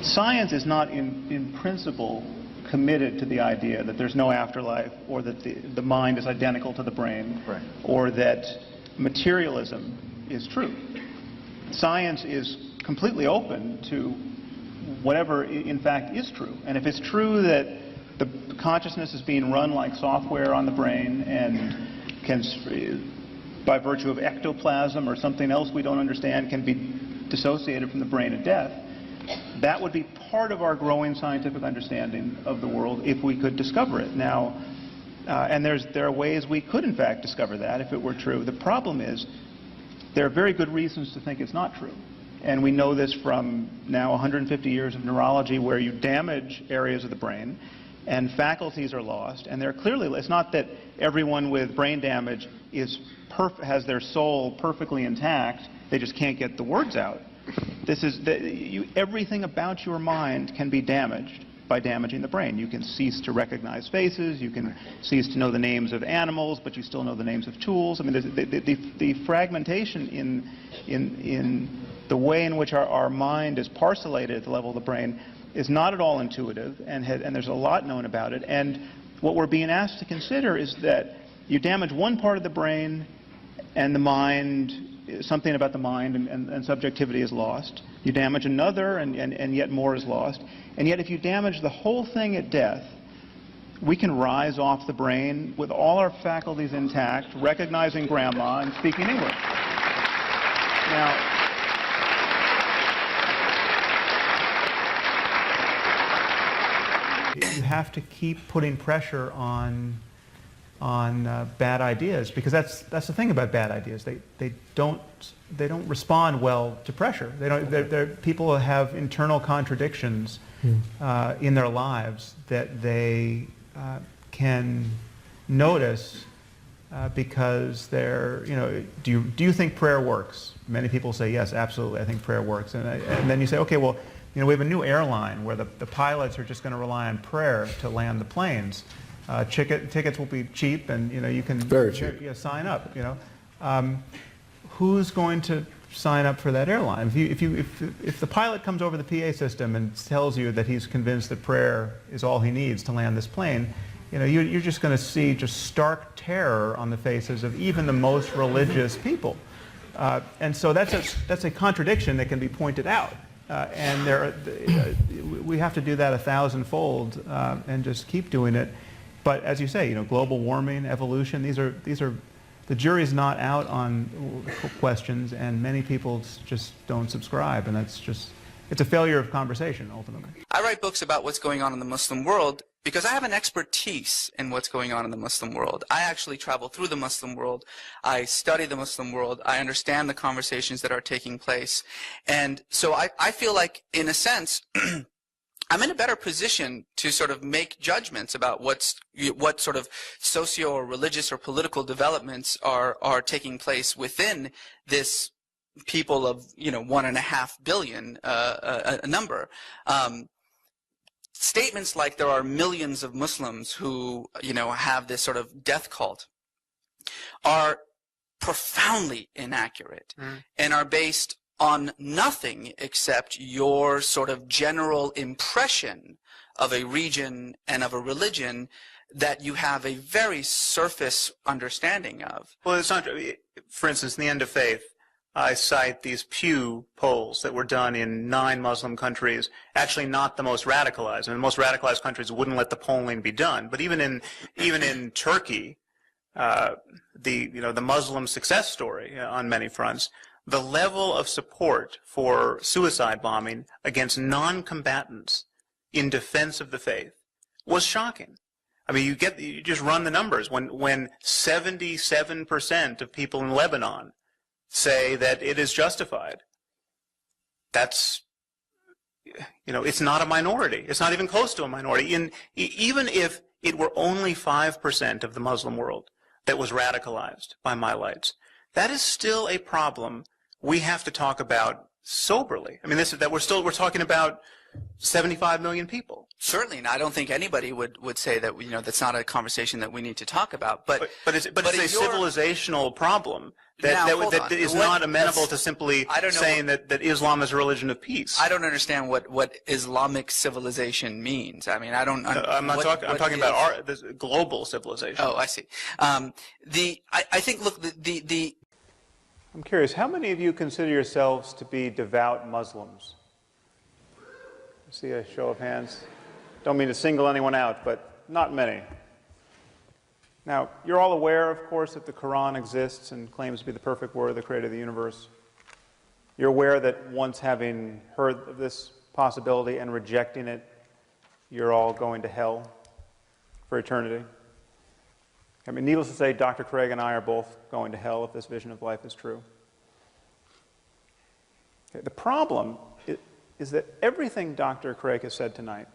Science is not in principle committed to the idea that there's no afterlife, or that the mind is identical to the brain, right, or that materialism is true. Science is completely open to whatever in fact is true. And if it's true that the consciousness is being run like software on the brain and can, by virtue of ectoplasm or something else we don't understand, can be dissociated from the brain at death, that would be part of our growing scientific understanding of the world if we could discover it. Now, and there are ways we could in fact discover that if it were true. The problem is there are very good reasons to think it's not true. And we know this from now 150 years of neurology, where you damage areas of the brain and faculties are lost. And they're clearly, it's not that everyone with brain damage has their soul perfectly intact, they just can't get the words out. This is everything about your mind can be damaged by damaging the brain. You can cease to recognize faces, you can cease to know the names of animals, but you still know the names of tools. I mean, the fragmentation in the way in which our mind is parcellated at the level of the brain is not at all intuitive, and there's a lot known about it. And what we're being asked to consider is that you damage one part of the brain and the mind, something about the mind and subjectivity is lost. You damage another and yet more is lost. And yet if you damage the whole thing at death, we can rise off the brain with all our faculties intact, recognizing grandma and speaking English. Now, you have to keep putting pressure on bad ideas, because that's the thing about bad ideas. They don't respond well to pressure. People have internal contradictions in their lives that they can notice because they're, do you think prayer works? Many people say yes, absolutely, I think prayer works. And then you say, okay, well, we have a new airline where the pilots are just going to rely on prayer to land the planes. Tickets will be cheap, and you can sign up. Who's going to sign up for that airline? If the pilot comes over the PA system and tells you that he's convinced that prayer is all he needs to land this plane, you're just going to see just stark terror on the faces of even the most religious people. And so that's a contradiction that can be pointed out. And we have to do that 1,000-fold and just keep doing it. But as you say, global warming, evolution, these are the jury's not out on questions, and many people just don't subscribe, and it's a failure of conversation ultimately. I write books about what's going on in the Muslim world because I have an expertise in what's going on in the Muslim world. I actually travel through the Muslim world. I study the Muslim world. I understand the conversations that are taking place. And so I feel like, in a sense, I'm in a better position to sort of make judgments about what sort of socio or religious or political developments are taking place within this people of 1.5 billion a number. Statements like there are millions of Muslims who have this sort of death cult are profoundly inaccurate and are based on nothing except your sort of general impression of a region and of a religion that you have a very surface understanding of. Well, it's not. For instance, in the End of Faith, I cite these Pew polls that were done in 9 Muslim countries, actually not the most radicalized. And the most radicalized countries wouldn't let the polling be done. But even in Turkey, the Muslim success story on many fronts, the level of support for suicide bombing against non-combatants in defense of the faith was shocking. I mean, you just run the numbers. When 77% of people in Lebanon say that it is justified, that's, it's not a minority. It's not even close to a minority. Even if it were only 5% of the Muslim world that was radicalized by my lights, that is still a problem we have to talk about soberly. I mean, we're talking about 75 million people. Certainly, and I don't think anybody would say that, you know, that's not a conversation that we need to talk about. But it's a civilizational problem that is not amenable to simply saying that Islam is a religion of peace. I don't understand what Islamic civilization means. I mean, I don't. I'm talking about this global civilization. Oh, I see. I think, look, I'm curious, how many of you consider yourselves to be devout Muslims? See a show of hands. Don't mean to single anyone out, but not many. Now, you're all aware, of course, that the Quran exists and claims to be the perfect word of the creator of the universe. You're aware that once having heard of this possibility and rejecting it, you're all going to hell for eternity. I mean, needless to say, Dr. Craig and I are both going to hell if this vision of life is true. Okay, the problem is that everything Dr. Craig has said tonight,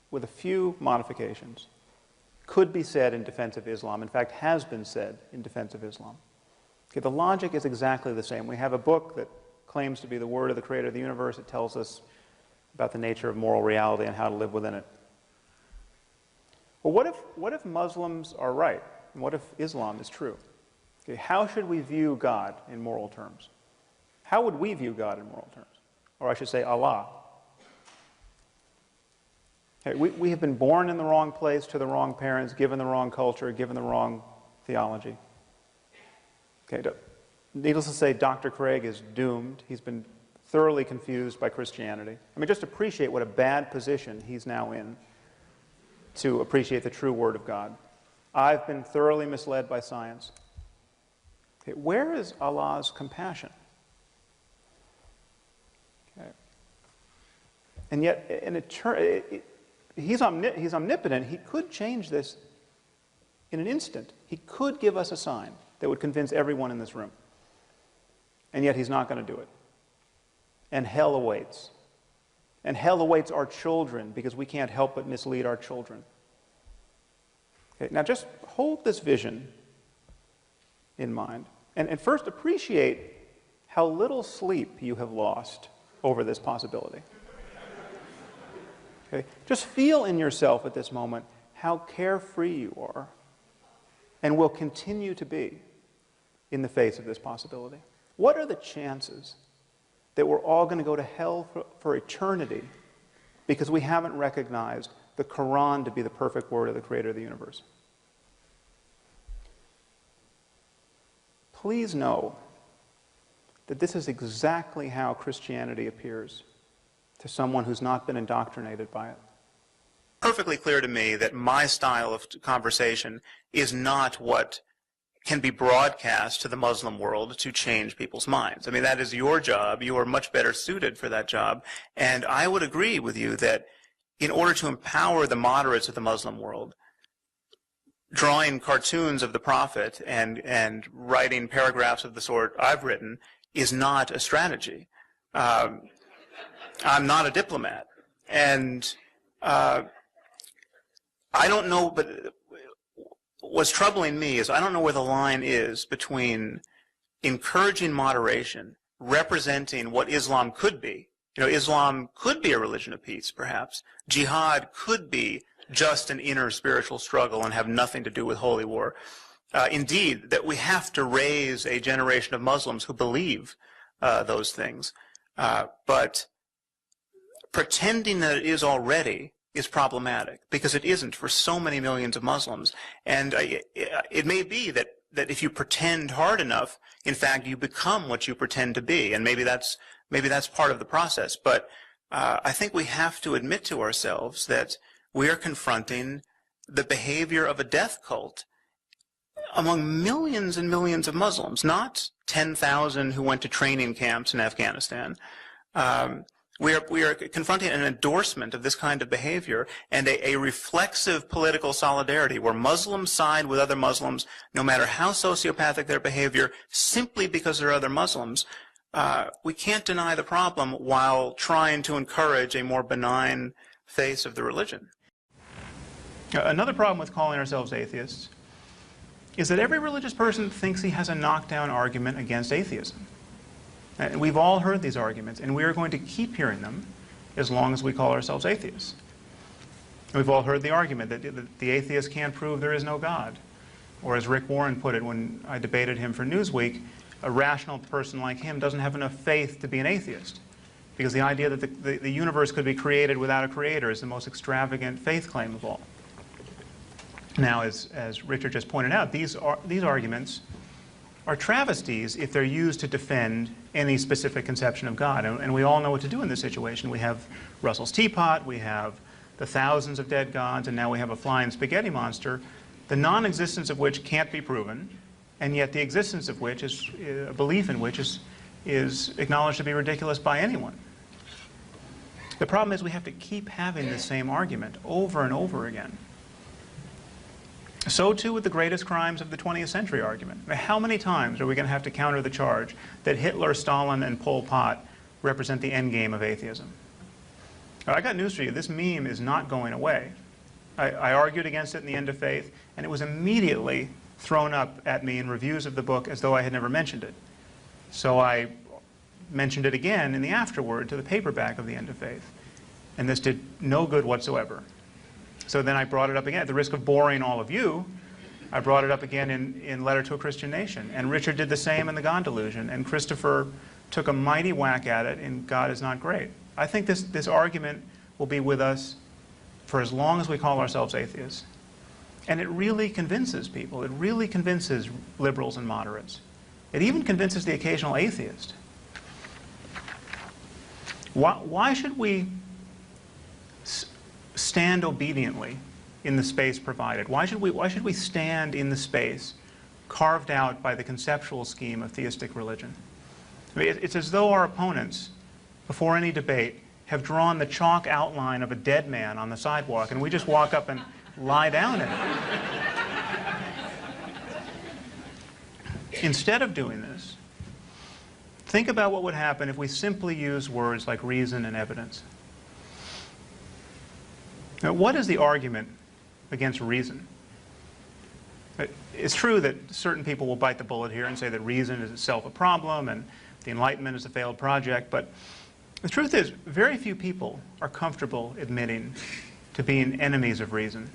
with a few modifications, could be said in defense of Islam. In fact, has been said in defense of Islam. Okay, the logic is exactly the same. We have a book that claims to be the word of the creator of the universe. It tells us about the nature of moral reality and how to live within it. Well, what if Muslims are right? And what if Islam is true? Okay, how should we view God in moral terms? How would we view God in moral terms? Or I should say Allah. Okay, we have been born in the wrong place, to the wrong parents, given the wrong culture, given the wrong theology. Okay, needless to say, Dr. Craig is doomed. He's been thoroughly confused by Christianity. I mean, just appreciate what a bad position he's now in to appreciate the true Word of God. I've been thoroughly misled by science. Okay, where is Allah's compassion? Okay. And yet, he's omnipotent. He could change this in an instant. He could give us a sign that would convince everyone in this room. And yet he's not going to do it. And hell awaits. And hell awaits our children because we can't help but mislead our children. Okay, now just hold this vision in mind. And first appreciate how little sleep you have lost over this possibility. Okay, just feel in yourself at this moment how carefree you are and will continue to be in the face of this possibility. What are the chances that we're all going to go to hell for eternity because we haven't recognized the Quran to be the perfect word of the creator of the universe? Please know that this is exactly how Christianity appears to someone who's not been indoctrinated by it. Perfectly clear to me that my style of conversation is not what can be broadcast to the Muslim world to change people's minds. I mean, that is your job. You are much better suited for that job. And I would agree with you that in order to empower the moderates of the Muslim world, drawing cartoons of the Prophet and writing paragraphs of the sort I've written is not a strategy. I'm not a diplomat. And I don't know, but what's troubling me is I don't know where the line is between encouraging moderation, representing what Islam could be. You know, Islam could be a religion of peace, perhaps. Jihad could be just an inner spiritual struggle and have nothing to do with holy war. Indeed, that we have to raise a generation of Muslims who believe those things. But pretending that it is already is problematic, because it isn't for so many millions of Muslims. And it may be that if you pretend hard enough, in fact, you become what you pretend to be. And maybe that's part of the process. But I think we have to admit to ourselves that we are confronting the behavior of a death cult among millions and millions of Muslims, not 10,000 who went to training camps in Afghanistan. We are confronting an endorsement of this kind of behavior and a reflexive political solidarity where Muslims side with other Muslims, no matter how sociopathic their behavior, simply because they're other Muslims. We can't deny the problem while trying to encourage a more benign face of the religion. Another problem with calling ourselves atheists is that every religious person thinks he has a knockdown argument against atheism. And we've all heard these arguments, and we are going to keep hearing them as long as we call ourselves atheists. We've all heard the argument that the atheist can't prove there is no God. Or as Rick Warren put it when I debated him for Newsweek, a rational person like him doesn't have enough faith to be an atheist. Because the idea that the universe could be created without a creator is the most extravagant faith claim of all. Now, as Richard just pointed out, these arguments are travesties if they're used to defend any specific conception of God. And we all know what to do in this situation. We have Russell's teapot, we have the thousands of dead gods, and now we have a flying spaghetti monster, the non-existence of which can't be proven, and yet the existence of which is, a belief in which is acknowledged to be ridiculous by anyone. The problem is we have to keep having the same argument over and over again. So too with the greatest crimes of the 20th century argument. How many times are we going to have to counter the charge that Hitler, Stalin, and Pol Pot represent the end game of atheism? I got news for you. This meme is not going away. I argued against it in The End of Faith, and it was immediately thrown up at me in reviews of the book as though I had never mentioned it. So I mentioned it again in the afterword to the paperback of The End of Faith. And this did no good whatsoever. So then I brought it up again. At the risk of boring all of you, I brought it up again in Letter to a Christian Nation. And Richard did the same in The God Delusion. And Christopher took a mighty whack at it in God Is Not Great. I think this argument will be with us for as long as we call ourselves atheists. And it really convinces people. It really convinces liberals and moderates. It even convinces the occasional atheist. Why should we stand obediently in the space provided? Why should we stand in the space carved out by the conceptual scheme of theistic religion? I mean, it's as though our opponents, before any debate, have drawn the chalk outline of a dead man on the sidewalk, and we just walk up and lie down in it. Instead of doing this, think about what would happen if we simply use words like reason and evidence. Now, what is the argument against reason? It's true that certain people will bite the bullet here and say that reason is itself a problem and the Enlightenment is a failed project, but the truth is very few people are comfortable admitting to being enemies of reason.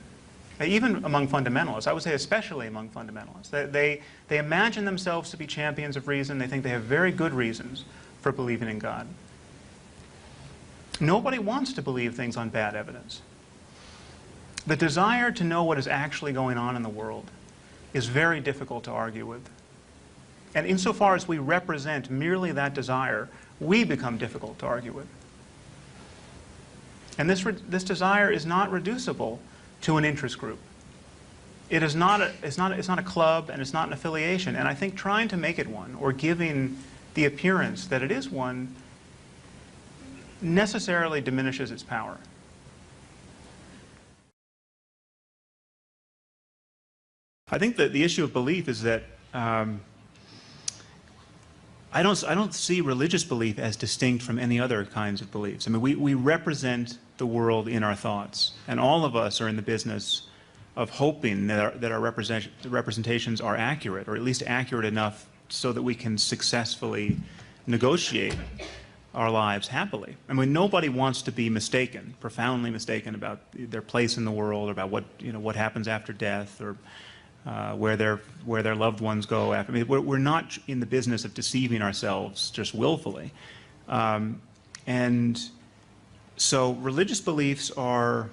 Even among fundamentalists, I would say especially among fundamentalists. They imagine themselves to be champions of reason. They think they have very good reasons for believing in God. Nobody wants to believe things on bad evidence. The desire to know what is actually going on in the world is very difficult to argue with. And insofar as we represent merely that desire, we become difficult to argue with. And this desire is not reducible to an interest group. It's not a club, and it's not an affiliation. And I think trying to make it one, or giving the appearance that it is one, necessarily diminishes its power. I think that the issue of belief is that I don't see religious belief as distinct from any other kinds of beliefs. I mean, we represent the world in our thoughts, and all of us are in the business of hoping that our representations are accurate, or at least accurate enough so that we can successfully negotiate our lives happily. I mean, nobody wants to be mistaken, profoundly mistaken about their place in the world, or about what happens after death, or where their loved ones go after. I mean, we're not in the business of deceiving ourselves just willfully. And so religious beliefs are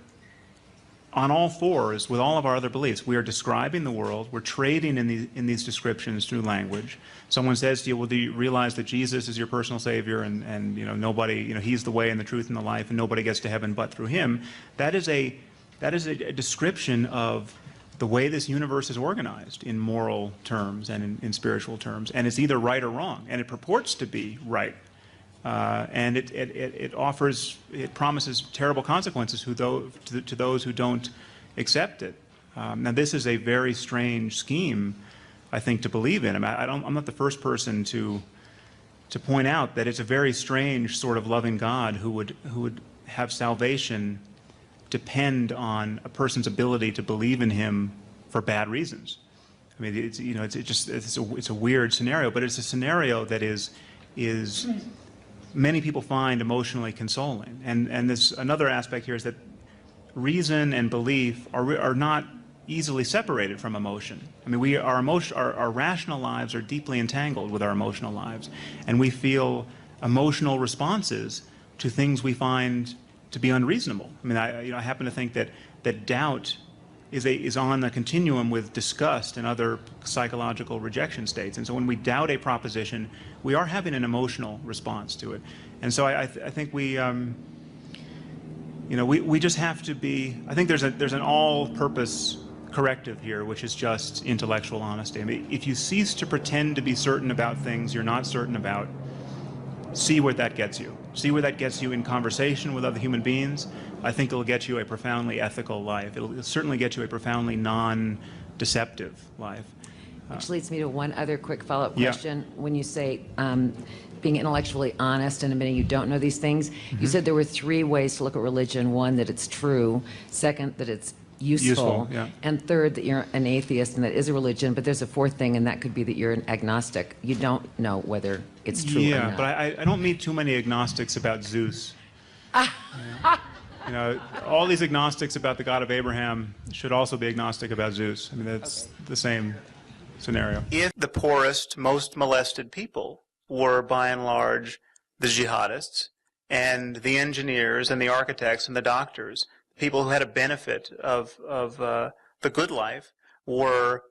on all fours with all of our other beliefs. We are describing the world. We're trading in these descriptions through language. Someone says to you, well, do you realize that Jesus is your personal Savior, and nobody, He's the way and the truth and the life, and nobody gets to heaven but through Him? That is a description of the way this universe is organized in moral terms and in spiritual terms, and it's either right or wrong, and it purports to be right, and it promises terrible consequences to those who don't accept it. Now, this is a very strange scheme, I think, to believe in. I'm not the first person to point out that it's a very strange sort of loving God who would have salvation depend on a person's ability to believe in Him for bad reasons. I mean, it's a weird scenario, but it's a scenario that is is many people find emotionally consoling. And this another aspect here is that reason and belief are not easily separated from emotion. I mean, our rational lives are deeply entangled with our emotional lives, and we feel emotional responses to things we find to be unreasonable. I mean, I happen to think that doubt is on the continuum with disgust and other psychological rejection states. And so when we doubt a proposition, we are having an emotional response to it. And so I think we just have to be, I think there's an all-purpose corrective here, which is just intellectual honesty. I mean, if you cease to pretend to be certain about things you're not certain about, see where that gets you. See where that gets you in conversation with other human beings. I think it'll get you a profoundly ethical life. It'll certainly get you a profoundly non-deceptive life. Which leads me to one other quick follow-up question. Yeah. When you say being intellectually honest and admitting you don't know these things, you said there were 3 ways to look at religion. 1, that it's true. 2nd, that it's useful. Yeah. And 3rd, that you're an atheist and that is a religion. But there's a 4th thing, and that could be that you're an agnostic. You don't know whether it's true or not. Yeah, but I don't meet too many agnostics about Zeus. All these agnostics about the God of Abraham should also be agnostic about Zeus. I mean, that's the same scenario. If the poorest, most molested people were, by and large, the jihadists and the engineers and the architects and the doctors, people who had a benefit of the good life, were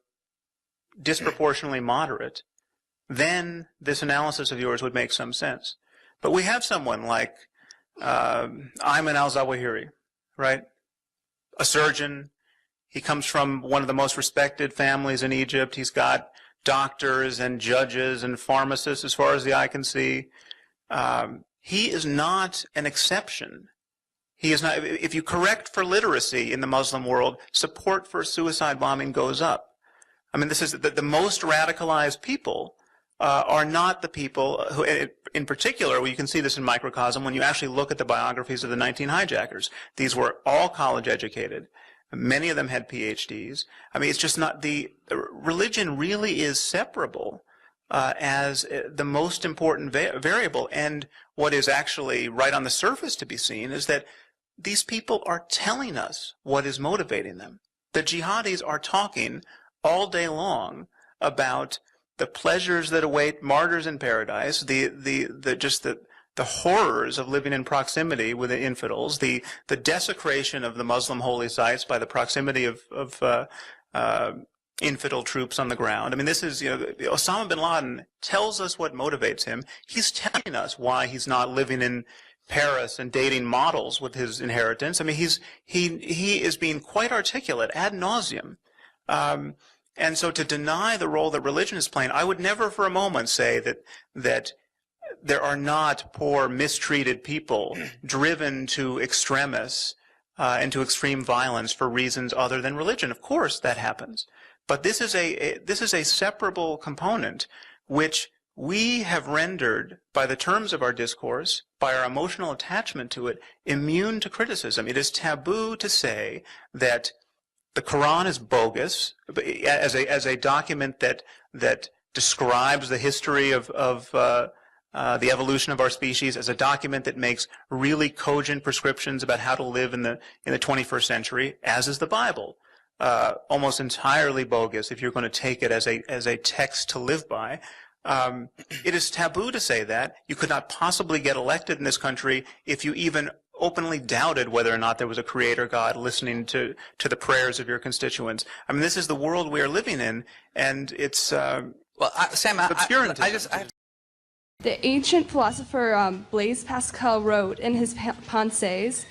disproportionately moderate, then this analysis of yours would make some sense. But we have someone like Ayman al-Zawahiri, right? A surgeon. He comes from one of the most respected families in Egypt. He's got doctors and judges and pharmacists as far as the eye can see. He is not an exception. He is not. If you correct for literacy in the Muslim world, support for suicide bombing goes up. I mean, this is the most radicalized people are not the people who, in particular, you can see this in microcosm when you actually look at the biographies of the 19 hijackers. These were all college educated. Many of them had PhDs. I mean, it's just not religion really is separable as the most important variable. And what is actually right on the surface to be seen is that these people are telling us what is motivating them. The jihadis are talking all day long about the pleasures that await martyrs in paradise, the horrors of living in proximity with the infidels, the desecration of the Muslim holy sites by the proximity of infidel troops on the ground. I mean, this is, Osama bin Laden tells us what motivates him. He's telling us why he's not living in Paris and dating models with his inheritance. I mean, he is being quite articulate ad nauseum. And so to deny the role that religion is playing, I would never for a moment say that there are not poor, mistreated people driven to extremis and to extreme violence for reasons other than religion. Of course, that happens. But this is a separable component which we have rendered, by the terms of our discourse, by our emotional attachment to it, immune to criticism. It is taboo to say that the Quran is bogus as a document that describes the history of the evolution of our species, as a document that makes really cogent prescriptions about how to live in the 21st century, as is the Bible. Almost entirely bogus if you're going to take it as a text to live by. It is taboo to say that. You could not possibly get elected in this country if you even openly doubted whether or not there was a creator God listening to the prayers of your constituents. I mean, this is the world we are living in, and it's Sam, obscurantism. The ancient philosopher Blaise Pascal wrote in his Pensées,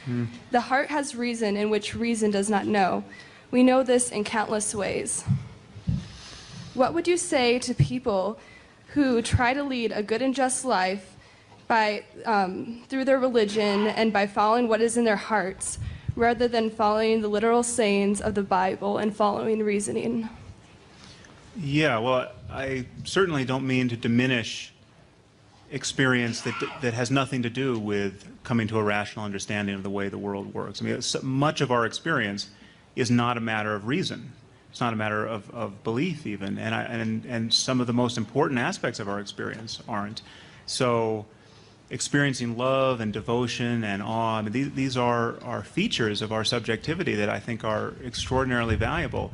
"The heart has reason in which reason does not know. We know this in countless ways." What would you say to people who try to lead a good and just life by through their religion and by following what is in their hearts, rather than following the literal sayings of the Bible and following reasoning? Yeah, well, I certainly don't mean to diminish experience that has nothing to do with coming to a rational understanding of the way the world works. I mean, much of our experience is not a matter of reason. It's not a matter of belief even, and some of the most important aspects of our experience aren't. So experiencing love and devotion and awe, I mean, these are features of our subjectivity that I think are extraordinarily valuable.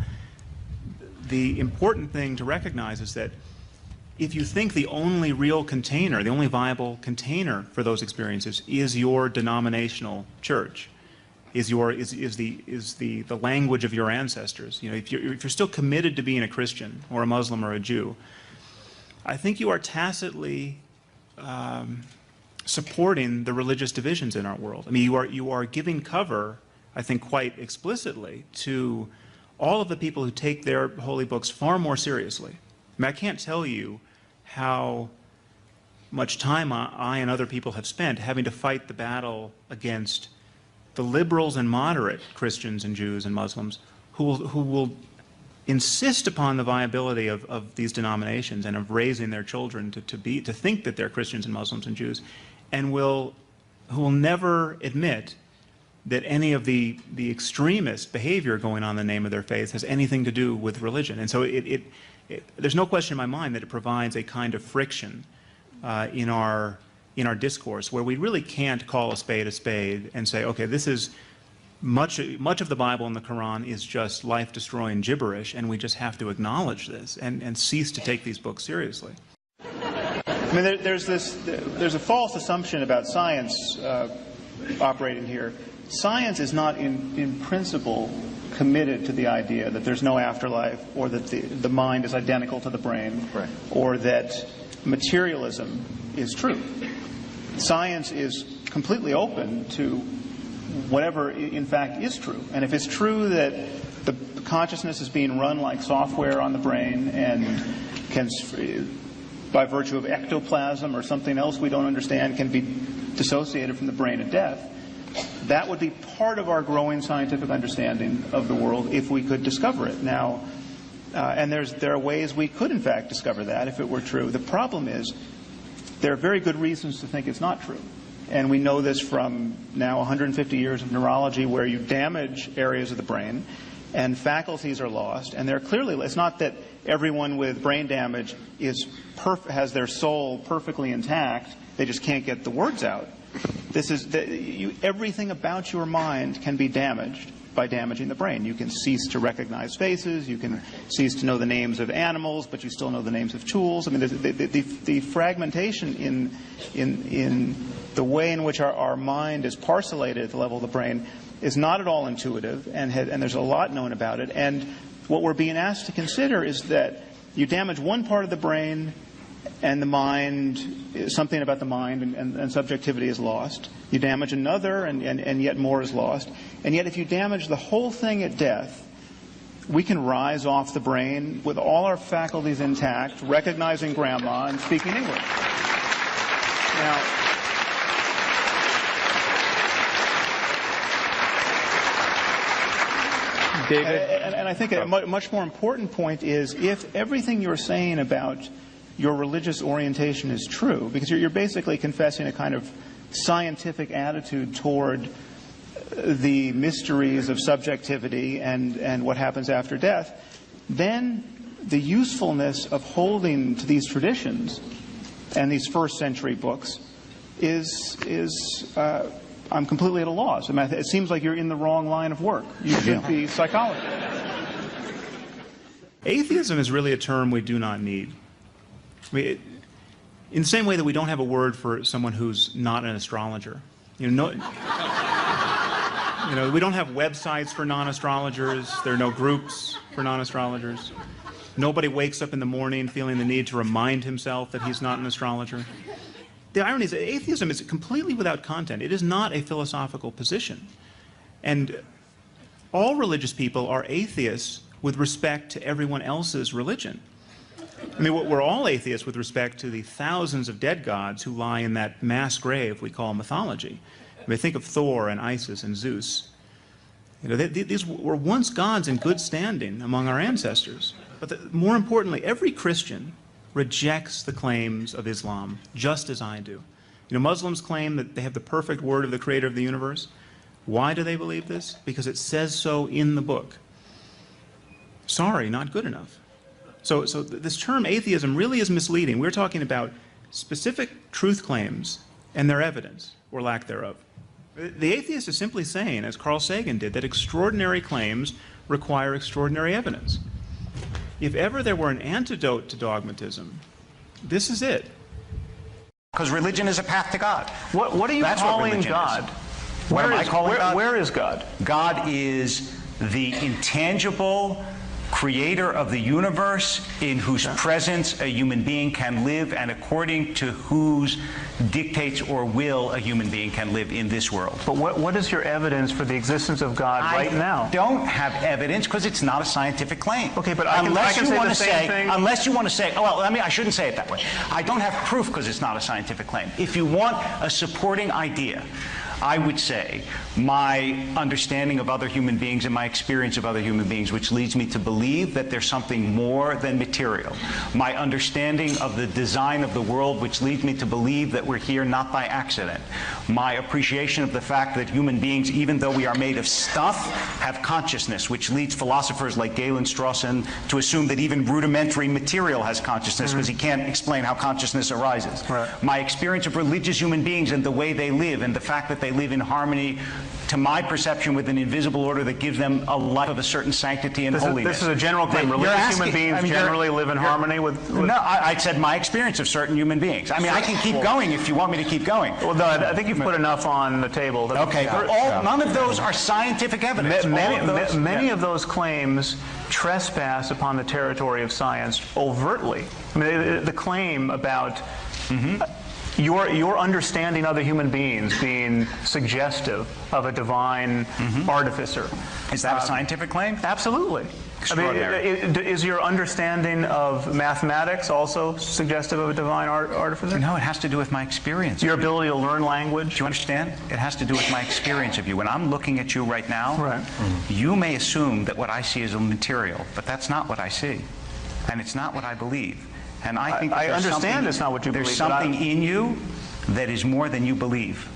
The important thing to recognize is that if you think the only real container, the only viable container for those experiences is your denominational church, is the language of your ancestors, you know, if you're still committed to being a Christian or a Muslim or a Jew, I think you are tacitly supporting the religious divisions in our world. I mean, you are giving cover, I think, quite explicitly to all of the people who take their holy books far more seriously. I mean, I can't tell you how much time I and other people have spent having to fight the battle against the liberals and moderate Christians and Jews and Muslims who will insist upon the viability of these denominations and of raising their children to think that they're Christians and Muslims and Jews, and who will never admit that any of the extremist behavior going on in the name of their faith has anything to do with religion. And so there's no question in my mind that it provides a kind of friction in our discourse where we really can't call a spade and say, okay, this is much of the Bible and the Quran is just life-destroying gibberish, and we just have to acknowledge this and cease to take these books seriously. I mean, there's a false assumption about science operating here. Science is not in principle committed to the idea that there's no afterlife, or that the mind is identical to the brain, right, or that materialism is true. Science is completely open to whatever in fact is true. And if it's true that the consciousness is being run like software on the brain and can, by virtue of ectoplasm or something else we don't understand, can be dissociated from the brain at death, that would be part of our growing scientific understanding of the world if we could discover it. Now, and there are ways we could in fact discover that if it were true. The problem is there are very good reasons to think it's not true. And we know this from now 150 years of neurology, where you damage areas of the brain and faculties are lost. And they're clearly, it's not that everyone with brain damage has their soul perfectly intact. They just can't get the words out. This is everything about your mind can be damaged by damaging the brain. You can cease to recognize faces. You can cease to know the names of animals, but you still know the names of tools. I mean, the fragmentation in the way in which our mind is parcellated at the level of the brain is not at all intuitive, and there's a lot known about it. And what we're being asked to consider is that you damage one part of the brain, and the mind, something about the mind and subjectivity is lost. You damage another, and yet more is lost. And yet if you damage the whole thing at death, we can rise off the brain with all our faculties intact, recognizing grandma and speaking English. Now, David? And I think a much more important point is, if everything you're saying about your religious orientation is true, because you're basically confessing a kind of scientific attitude toward the mysteries of subjectivity and what happens after death, then the usefulness of holding to these traditions and these first-century books is I'm completely at a loss. I mean, it seems like you're in the wrong line of work. You should be psychology. Atheism is really a term we do not need. I mean, in the same way that we don't have a word for someone who's not an astrologer. We don't have websites for non-astrologers. There are no groups for non-astrologers. Nobody wakes up in the morning feeling the need to remind himself that he's not an astrologer. The irony is that atheism is completely without content. It is not a philosophical position. And all religious people are atheists with respect to everyone else's religion. I mean, we're all atheists with respect to the thousands of dead gods who lie in that mass grave we call mythology. I mean, think of Thor and Isis and Zeus. These were once gods in good standing among our ancestors. But more importantly, every Christian rejects the claims of Islam, just as I do. Muslims claim that they have the perfect word of the creator of the universe. Why do they believe this? Because it says so in the book. Sorry, not good enough. So this term atheism really is misleading. We're talking about specific truth claims and their evidence, or lack thereof. The atheist is simply saying, as Carl Sagan did, that extraordinary claims require extraordinary evidence. If ever there were an antidote to dogmatism, this is it. Because religion is a path to God. What are you calling God? What am I calling God? Where is God? God is the intangible creator of the universe, in whose presence a human being can live, and according to whose dictates or will a human being can live in this world. But what is your evidence for the existence of God right now? I don't have evidence because it's not a scientific claim. Okay, but I can say the same thing. Unless you want to say, oh, well, I shouldn't say it that way. I don't have proof because it's not a scientific claim. If you want a supporting idea, I would say my understanding of other human beings and my experience of other human beings, which leads me to believe that there's something more than material. My understanding of the design of the world, which leads me to believe that we're here not by accident. My appreciation of the fact that human beings, even though we are made of stuff, have consciousness, which leads philosophers like Galen Strawson to assume that even rudimentary material has consciousness, because he can't explain how consciousness arises. Right. My experience of religious human beings and the way they live, and the fact that they live in harmony, to my perception, with an invisible order that gives them a life of a certain sanctity and holiness. This is a general claim. Religious human beings generally live in harmony with... No, I said my experience of certain human beings. I mean, I can keep going if you want me to keep going. Well, no, I think you've put enough on the table. Okay, but none of those are scientific evidence. Many of those claims trespass upon the territory of science overtly. I mean, the claim about... Your understanding other human beings being suggestive of a divine artificer. Is that a scientific claim? Absolutely. I mean, is your understanding of mathematics also suggestive of a divine artificer? No, it has to do with my experience. Your ability to learn language? Do you understand? It has to do with my experience of you. When I'm looking at you right now, you may assume that what I see is material, but that's not what I see. And it's not what I believe. And I think I understand it's not what you believe. There's something in you that is more than you believe.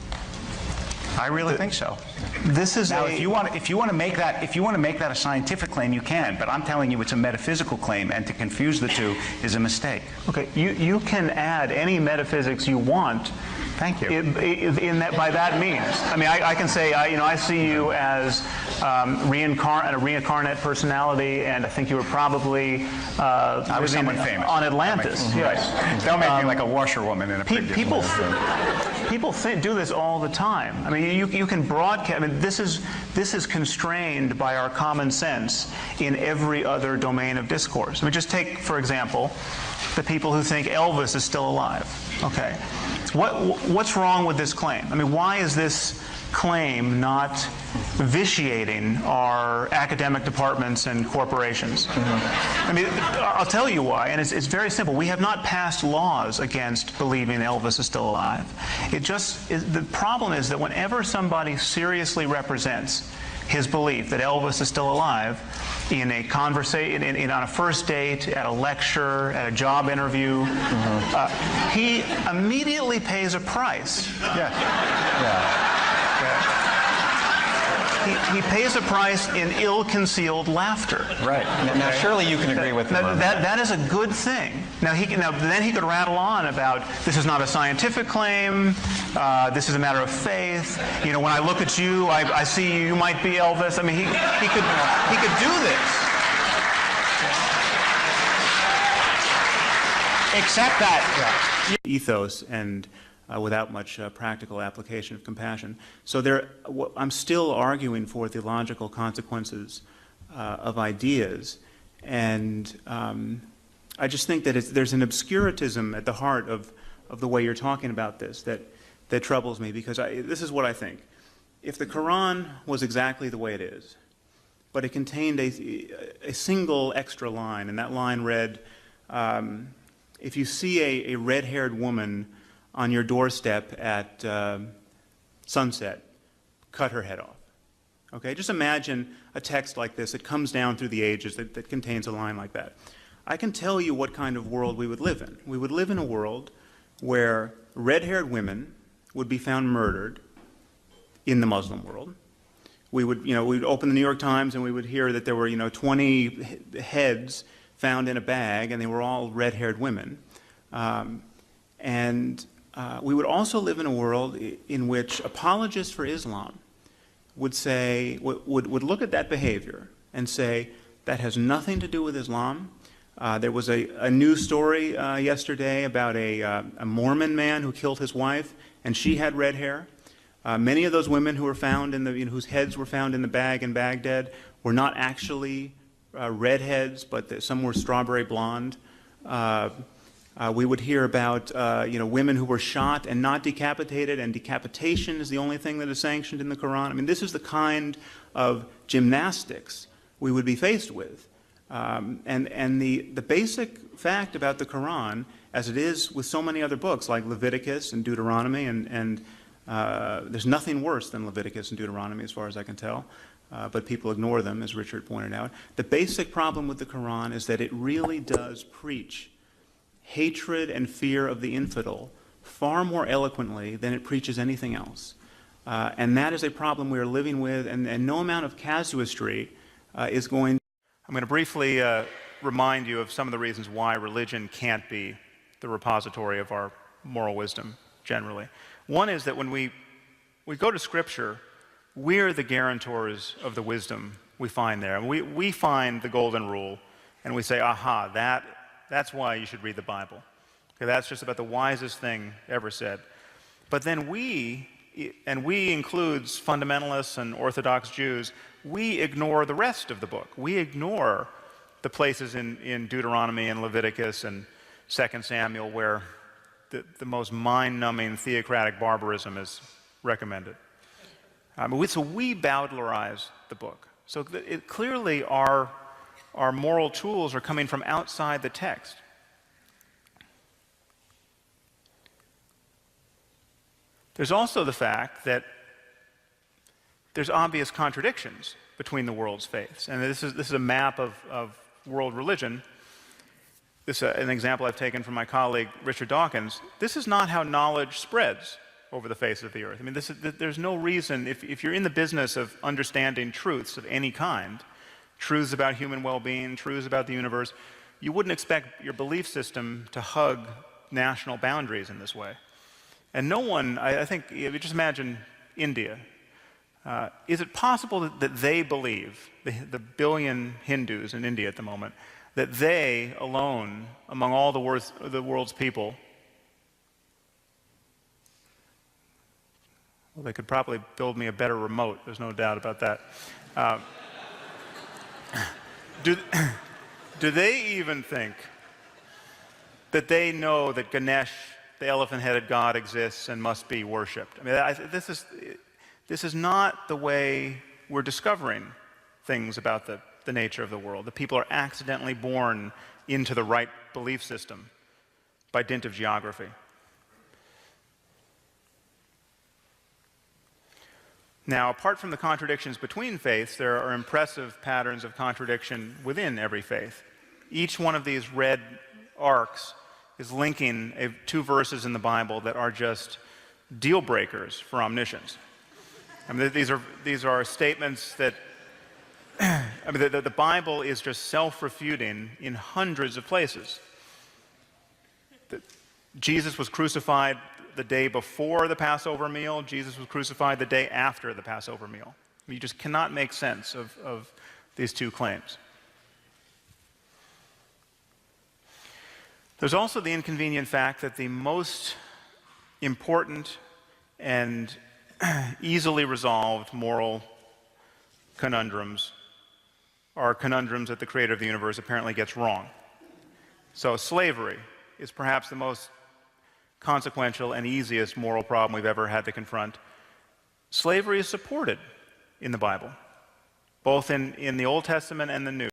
I really think so. This is now, if you want to make that a scientific claim, you can. But I'm telling you, it's a metaphysical claim, and to confuse the two is a mistake. Okay, you can add any metaphysics you want. Thank you. By that means, I mean, I can say, I see you as a reincarnate personality, and I think you were probably I was someone famous on Atlantis. Yes. Don't make me like a washerwoman in a previous people do this all the time. I mean, you can broadcast. I mean, this is constrained by our common sense in every other domain of discourse. I mean, just take, for example, the people who think Elvis is still alive. Okay, what's wrong with this claim? I mean, why is this claim not vitiating our academic departments and corporations? I mean, I'll tell you why, and it's very simple. We have not passed laws against believing Elvis is still alive. The problem is that whenever somebody seriously represents his belief that Elvis is still alive in a conversation, on a first date, at a lecture, at a job interview, he immediately pays a price. He pays a price in ill-concealed laughter. Right. Now, surely you can agree with him on that. That is a good thing. Now, then he could rattle on about, this is not a scientific claim, this is a matter of faith. You know, when I look at you, I see you might be Elvis. I mean, he could do this. Except that ethos and without much practical application of compassion. So I'm still arguing for the logical consequences of ideas, and I just think that there's an obscurantism at the heart of the way you're talking about this that troubles me, because this is what I think. If the Quran was exactly the way it is, but it contained a single extra line, and that line read, if you see a red-haired woman on your doorstep at sunset, cut her head off. Okay, just imagine a text like this that comes down through the ages that contains a line like that. I can tell you what kind of world we would live in. We would live in a world where red-haired women would be found murdered in the Muslim world. We would, we'd open the New York Times and we would hear that there were, 20 heads found in a bag, and they were all red-haired women. And we would also live in a world in which apologists for Islam would say, would look at that behavior and say, that has nothing to do with Islam. There was a news story yesterday about a Mormon man who killed his wife, and she had red hair. Many of those women who were found in the, whose heads were found in the bag in Baghdad were not actually redheads, but some were strawberry blonde. We would hear about women who were shot and not decapitated, and decapitation is the only thing that is sanctioned in the Quran. I mean, this is the kind of gymnastics we would be faced with. And the basic fact about the Quran, as it is with so many other books like Leviticus and Deuteronomy, and there's nothing worse than Leviticus and Deuteronomy as far as I can tell, but people ignore them, as Richard pointed out. The basic problem with the Quran is that it really does preach hatred and fear of the infidel far more eloquently than it preaches anything else. And that is a problem we are living with, and no amount of casuistry is going. I'm going to briefly remind you of some of the reasons why religion can't be the repository of our moral wisdom generally. One is that when we go to Scripture, we're the guarantors of the wisdom we find there. And we find the golden rule, and we say, aha, that's why you should read the Bible. Okay, that's just about the wisest thing ever said. But then we includes fundamentalists and Orthodox Jews, we ignore the rest of the book. We ignore the places in Deuteronomy and Leviticus and 2 Samuel where the most mind-numbing theocratic barbarism is recommended. So we bowdlerize the book. So clearly our moral tools are coming from outside the text. There's also the fact that there's obvious contradictions between the world's faiths. And this is a map of world religion. This is an example I've taken from my colleague Richard Dawkins. This is not how knowledge spreads over the face of the earth. I mean, there's no reason, if you're in the business of understanding truths of any kind, truths about human well-being, truths about the universe, you wouldn't expect your belief system to hug national boundaries in this way. And no one, I think, if you just imagine India. Is it possible that they believe, the billion Hindus in India at the moment, that they alone, among all the world's people, well, they could probably build me a better remote, there's no doubt about that. Do they even think that they know that Ganesh, the elephant-headed god, exists and must be worshipped? I mean, this is not the way we're discovering things about the nature of the world. The people are accidentally born into the right belief system by dint of geography. Now, apart from the contradictions between faiths, there are impressive patterns of contradiction within every faith. Each one of these red arcs is linking two verses in the Bible that are just deal breakers for omniscience. I mean, these are statements that, I mean, the Bible is just self-refuting in hundreds of places. Jesus was crucified the day before the Passover meal. Jesus was crucified the day after the Passover meal. I mean, you just cannot make sense of these two claims. There's also the inconvenient fact that the most important and easily resolved moral conundrums are conundrums that the creator of the universe apparently gets wrong. So slavery is perhaps the most consequential and easiest moral problem we've ever had to confront. Slavery is supported in the Bible, both in the Old Testament and the New.